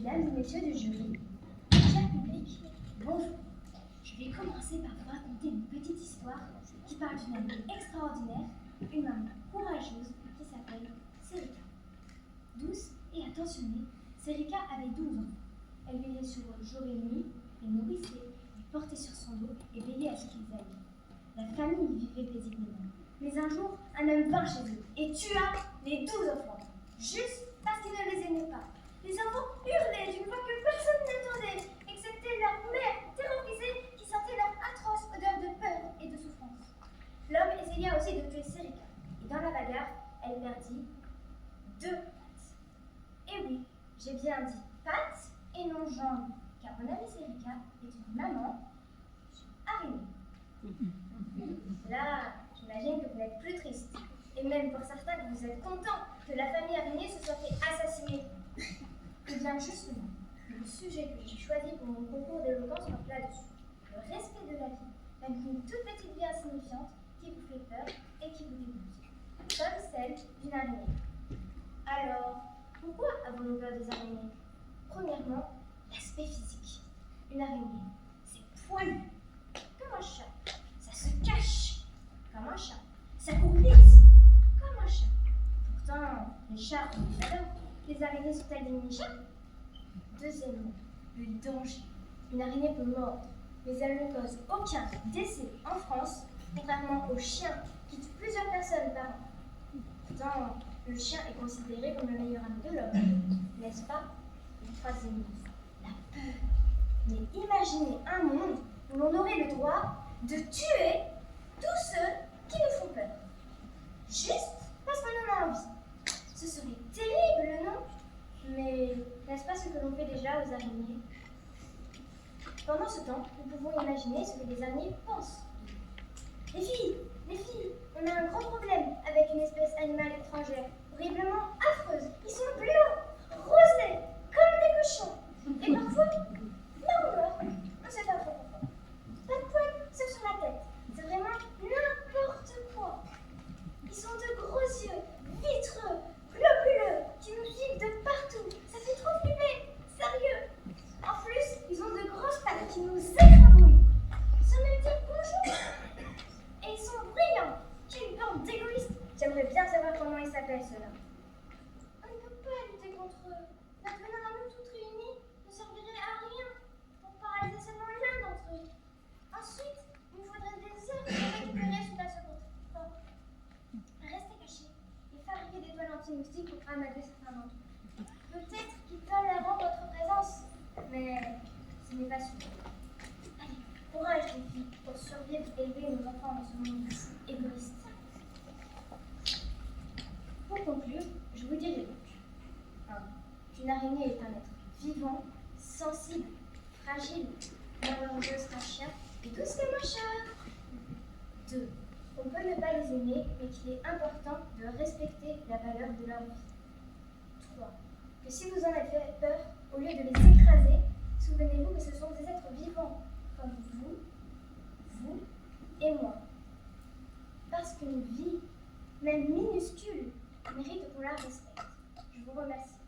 mesdames et messieurs du jury, cher public, bonjour. Je vais commencer par vous raconter une petite histoire qui parle d'une amie extraordinaire, une maman courageuse qui s'appelle Serica. Douce et attentionnée, Serica avait 12 ans. Elle veillait sur eux jour et nuit, les nourrissait, les portait sur son dos et veillait à ce qu'ils allaient. La famille vivait paisiblement. Mais un jour, un homme vint chez eux et tua les 12 enfants, juste parce qu'il ne les aimait pas. Les enfants hurlaient d'une voix que personne n'entendait, excepté leur mère terrorisée qui sentait leur atroce odeur de peur et de souffrance. L'homme essaya aussi de tuer Serica, et dans la bagarre, elle perdit 2 pattes. Et oui, j'ai bien dit pattes et non jambes, car mon amie Serica est une maman araignée. Là, j'imagine que vous n'êtes plus triste, et même pour certains que vous êtes contents que la famille araignée se soit fait assassiner. Eh bien justement, le sujet que j'ai choisi pour mon concours d'éloquence porte là-dessus. Le respect de la vie, même une toute petite vie insignifiante qui vous fait peur et qui vous dégoûte, comme celle d'une araignée. Alors, pourquoi avons-nous peur des araignées? Premièrement, l'aspect physique. Une araignée, c'est poilu, comme un chat. Ça se cache, comme un chat. Ça court vite, comme un chat. Pourtant, les chats ont des valeurs. Les araignées sont-elles des mini-chats? Deuxièmement, le danger. Une araignée peut mordre, mais elle ne cause aucun décès en France, contrairement aux chiens qui tuent plusieurs personnes par an. Pourtant, le chien est considéré comme le meilleur ami de l'homme, n'est-ce pas? Et troisièmement, la peur. Mais imaginez un monde où l'on aurait le droit de tuer tous ceux qui nous font peur. Juste parce qu'on en a envie. Ce serait terrible, non? Mais n'est-ce pas ce que l'on fait déjà aux araignées? Pendant ce temps, nous pouvons imaginer ce que les araignées pensent. Les filles, on a un gros problème avec une espèce animale étrangère, horriblement affreuse. Ils sont blancs, rosés, comme des cochons. Et parfois, marron, on ne sait pas trop pourquoi. Pas de poils, sauf sur la tête. C'est vraiment n'importe quoi. Ils sont de gros yeux, vitreux, globuleux, qui nous suivent de partout. Ça fait trop flipper, sérieux. En plus, ils ont de grosses pattes qui nous écrabouillent, sans même dire bonjour. Et ils sont brillants. Quelle bande d'égoïstes. J'aimerais bien savoir comment ils s'appellent ceux-là. On ne peut pas lutter contre eux. Notre venin à nous toutes réunies ne servirait à rien pour paralyser seulement l'un d'entre eux. Ensuite, il nous faudrait des heures pour récupérer suite à ce contre. Restez cachés et fabriquez des toiles anti-moustiques pour amadouer certains d'entre eux. Peut-être qu'ils toléreront votre présence, mais ce n'est pas sûr. Allez, courage les filles pour survivre et élever nos enfants dans ce monde égoïste. Pour conclure, je vous dirai donc qu'une araignée est un être vivant, sensible, fragile, moins dangereuse qu'un chien et douce comme un chat. 2. On peut ne pas les aimer, mais qu'il est important de respecter la valeur de leur vie. 3. Que si vous en avez fait peur, au lieu de les écraser, souvenez-vous que ce sont des êtres vivants, comme vous et moi. Parce qu'une vie, même minuscule, mérite qu'on la respecte. Je vous remercie.